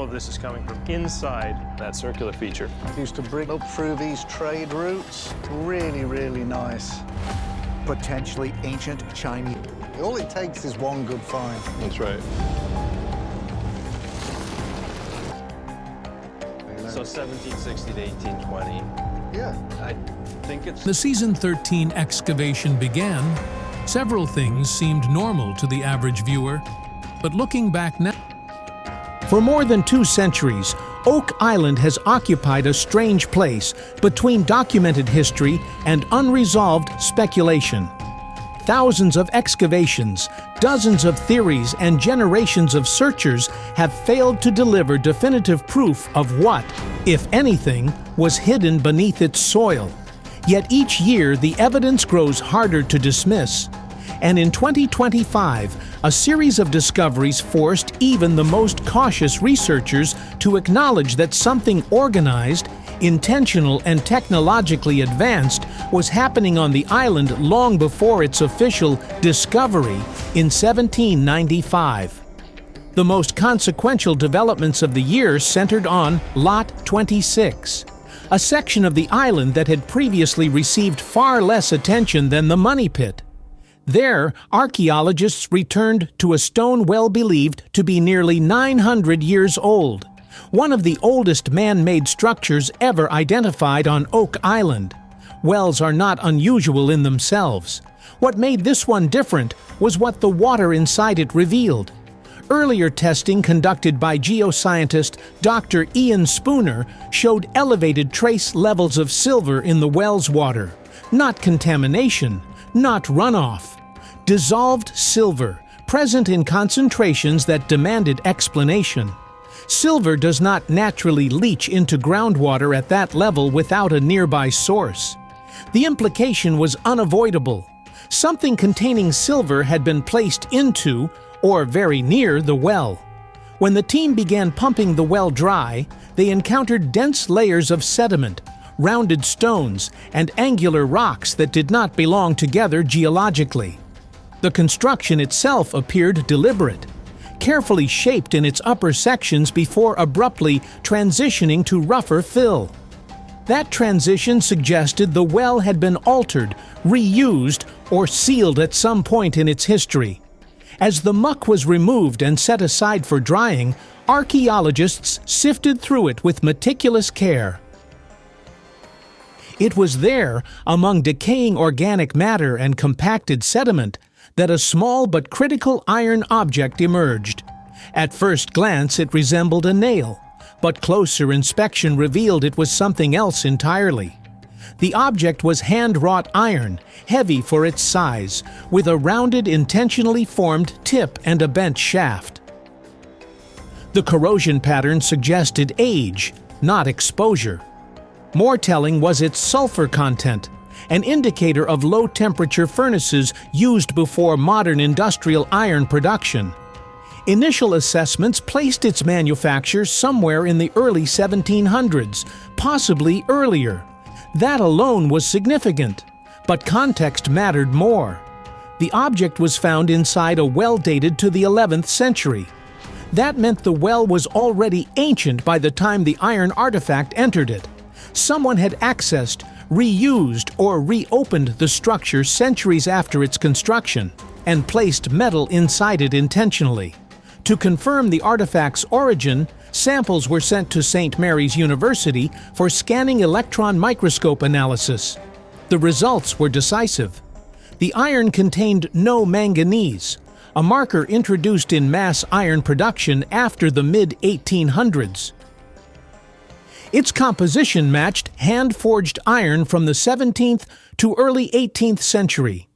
all of this is coming from inside that circular feature. Used to bring up through these trade routes. Really, really nice. Potentially ancient Chinese. All it takes is one good find. That's right. So 1760 to 1820. Yeah. I think it's... The season 13 excavation began. Several things seemed normal to the average viewer, but looking back now... For more than 2 centuries, Oak Island has occupied a strange place between documented history and unresolved speculation. Thousands of excavations, dozens of theories, and generations of searchers have failed to deliver definitive proof of what, if anything, was hidden beneath its soil. Yet each year the evidence grows harder to dismiss. And in 2025, a series of discoveries forced even the most cautious researchers to acknowledge that something organized, intentional, and technologically advanced was happening on the island long before its official discovery in 1795. The most consequential developments of the year centered on Lot 26, a section of the island that had previously received far less attention than the Money Pit. There, archaeologists returned to a stone well believed to be nearly 900 years old, one of the oldest man-made structures ever identified on Oak Island. Wells are not unusual in themselves. What made this one different was what the water inside it revealed. Earlier testing conducted by geoscientist Dr. Ian Spooner showed elevated trace levels of silver in the well's water. Not contamination, not runoff. Dissolved silver, present in concentrations that demanded explanation. Silver does not naturally leach into groundwater at that level without a nearby source. The implication was unavoidable. Something containing silver had been placed into, or very near, the well. When the team began pumping the well dry, they encountered dense layers of sediment, rounded stones, and angular rocks that did not belong together geologically. The construction itself appeared deliberate, carefully shaped in its upper sections before abruptly transitioning to rougher fill. That transition suggested the well had been altered, reused, or sealed at some point in its history. As the muck was removed and set aside for drying, archaeologists sifted through it with meticulous care. It was there, among decaying organic matter and compacted sediment, that a small but critical iron object emerged. At first glance it resembled a nail, but closer inspection revealed it was something else entirely. The object was hand-wrought iron, heavy for its size, with a rounded, intentionally formed tip and a bent shaft. The corrosion pattern suggested age, not exposure. More telling was its sulfur content, an indicator of low-temperature furnaces used before modern industrial iron production. Initial assessments placed its manufacture somewhere in the early 1700s, possibly earlier. That alone was significant, but context mattered more. The object was found inside a well dated to the 11th century. That meant the well was already ancient by the time the iron artifact entered it. Someone had accessed, reused, or reopened the structure centuries after its construction and placed metal inside it intentionally. To confirm the artifact's origin, samples were sent to St. Mary's University for scanning electron microscope analysis. The results were decisive. The iron contained no manganese, a marker introduced in mass iron production after the mid-1800s. Its composition matched hand-forged iron from the 17th to early 18th century.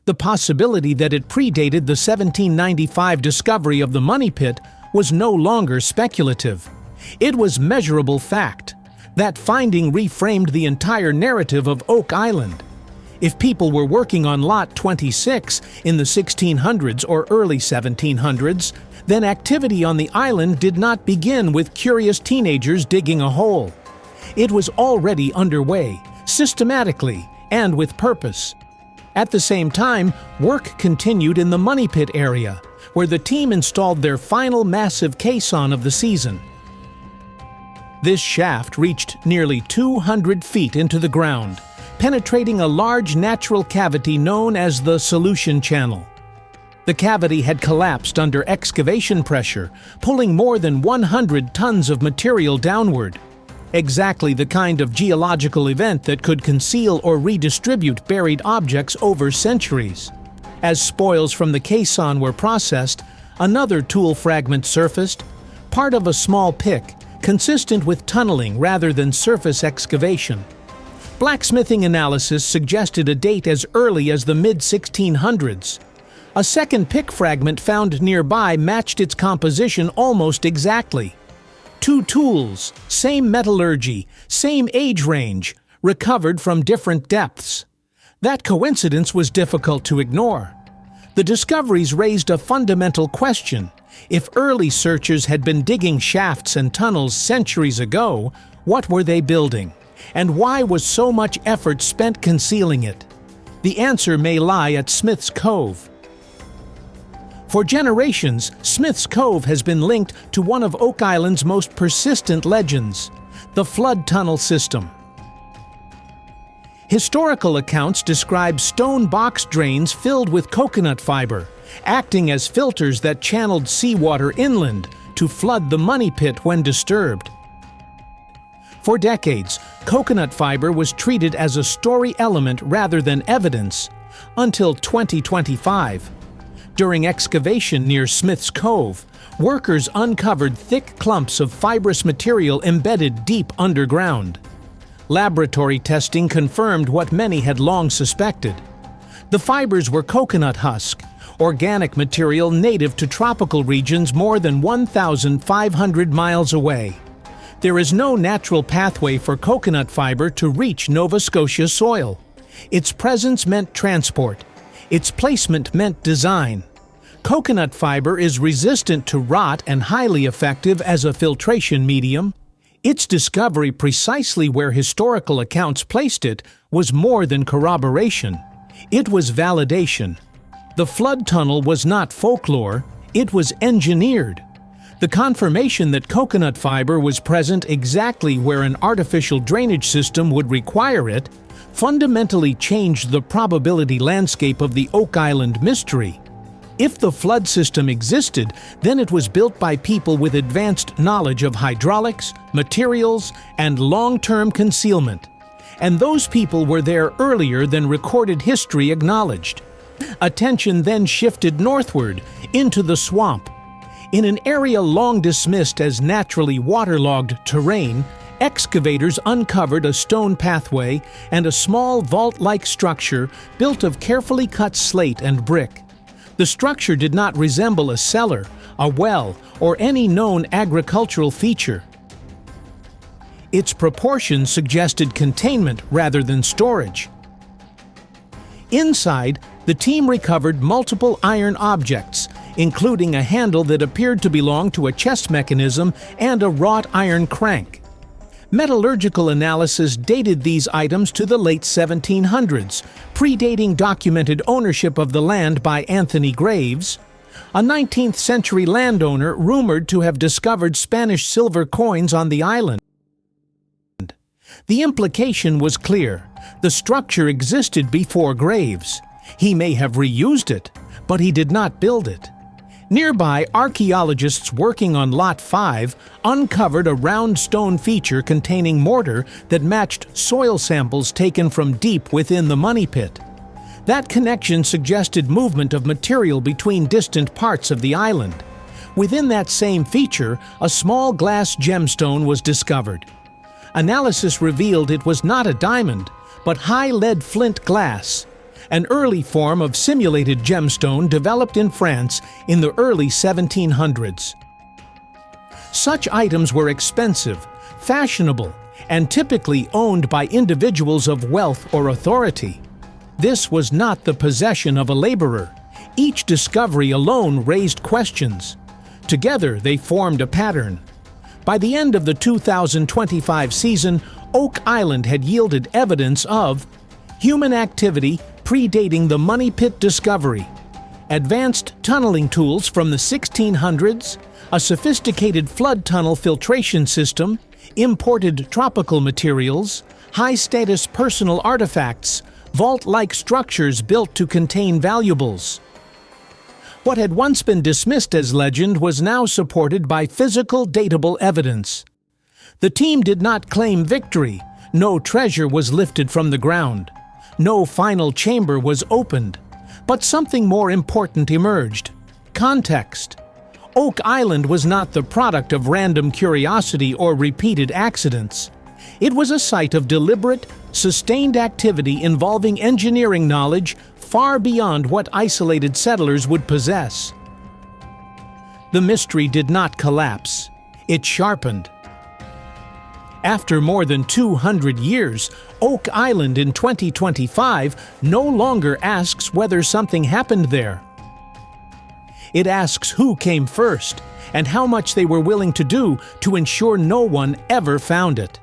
The possibility that it predated the 1795 discovery of the Money Pit was no longer speculative. It was measurable fact. That finding reframed the entire narrative of Oak Island. If people were working on Lot 26 in the 1600s or early 1700s, then activity on the island did not begin with curious teenagers digging a hole. It was already underway, systematically, and with purpose. At the same time, work continued in the Money Pit area, where the team installed their final massive caisson of the season, This shaft reached nearly 200 feet into the ground, penetrating a large natural cavity known as the solution channel. The cavity had collapsed under excavation pressure, pulling more than 100 tons of material downward. Exactly the kind of geological event that could conceal or redistribute buried objects over centuries. As spoils from the caisson were processed, another tool fragment surfaced, part of a small pick, consistent with tunneling rather than surface excavation. Blacksmithing analysis suggested a date as early as the mid-1600s. A second pick fragment found nearby matched its composition almost exactly. Two tools, same metallurgy, same age range, recovered from different depths. That coincidence was difficult to ignore. The discoveries raised a fundamental question. If early searchers had been digging shafts and tunnels centuries ago, what were they building? And why was so much effort spent concealing it? The answer may lie at Smith's Cove. For generations, Smith's Cove has been linked to one of Oak Island's most persistent legends, the flood tunnel system. Historical accounts describe stone box drains filled with coconut fiber, acting as filters that channeled seawater inland to flood the money pit when disturbed. For decades, coconut fiber was treated as a story element rather than evidence, until 2025. During excavation near Smith's Cove, workers uncovered thick clumps of fibrous material embedded deep underground. Laboratory testing confirmed what many had long suspected. The fibers were coconut husk, organic material native to tropical regions more than 1,500 miles away. There is no natural pathway for coconut fiber to reach Nova Scotia soil. Its presence meant transport. Its placement meant design. Coconut fiber is resistant to rot and highly effective as a filtration medium. Its discovery precisely where historical accounts placed it was more than corroboration. It was validation. The flood tunnel was not folklore, it was engineered. The confirmation that coconut fiber was present exactly where an artificial drainage system would require it fundamentally changed the probability landscape of the Oak Island mystery. If the flood system existed, then it was built by people with advanced knowledge of hydraulics, materials, and long-term concealment. And those people were there earlier than recorded history acknowledged. Attention then shifted northward, into the swamp. In an area long dismissed as naturally waterlogged terrain, excavators uncovered a stone pathway and a small vault-like structure built of carefully cut slate and brick. The structure did not resemble a cellar, a well, or any known agricultural feature. Its proportions suggested containment rather than storage. Inside, the team recovered multiple iron objects, including a handle that appeared to belong to a chest mechanism and a wrought iron crank. Metallurgical analysis dated these items to the late 1700s, predating documented ownership of the land by Anthony Graves, a 19th century landowner rumored to have discovered Spanish silver coins on the island. The implication was clear. The structure existed before Graves. He may have reused it, but he did not build it. Nearby, archaeologists working on Lot 5 uncovered a round stone feature containing mortar that matched soil samples taken from deep within the money pit. That connection suggested movement of material between distant parts of the island. Within that same feature, a small glass gemstone was discovered. Analysis revealed it was not a diamond, but high lead flint glass, an early form of simulated gemstone developed in France in the early 1700s. Such items were expensive, fashionable, and typically owned by individuals of wealth or authority. This was not the possession of a laborer. Each discovery alone raised questions. Together they formed a pattern. By the end of the 2025 season, Oak Island had yielded evidence of human activity predating the money pit discovery, advanced tunneling tools from the 1600s, a sophisticated flood tunnel filtration system, imported tropical materials, high-status personal artifacts, vault-like structures built to contain valuables. What had once been dismissed as legend was now supported by physical, datable evidence. The team did not claim victory. No treasure was lifted from the ground. No final chamber was opened. But something more important emerged: context. Oak Island was not the product of random curiosity or repeated accidents. It was a site of deliberate, sustained activity involving engineering knowledge far beyond what isolated settlers would possess. The mystery did not collapse. It sharpened. After more than 200 years, Oak Island in 2025 no longer asks whether something happened there. It asks who came first and how much they were willing to do to ensure no one ever found it.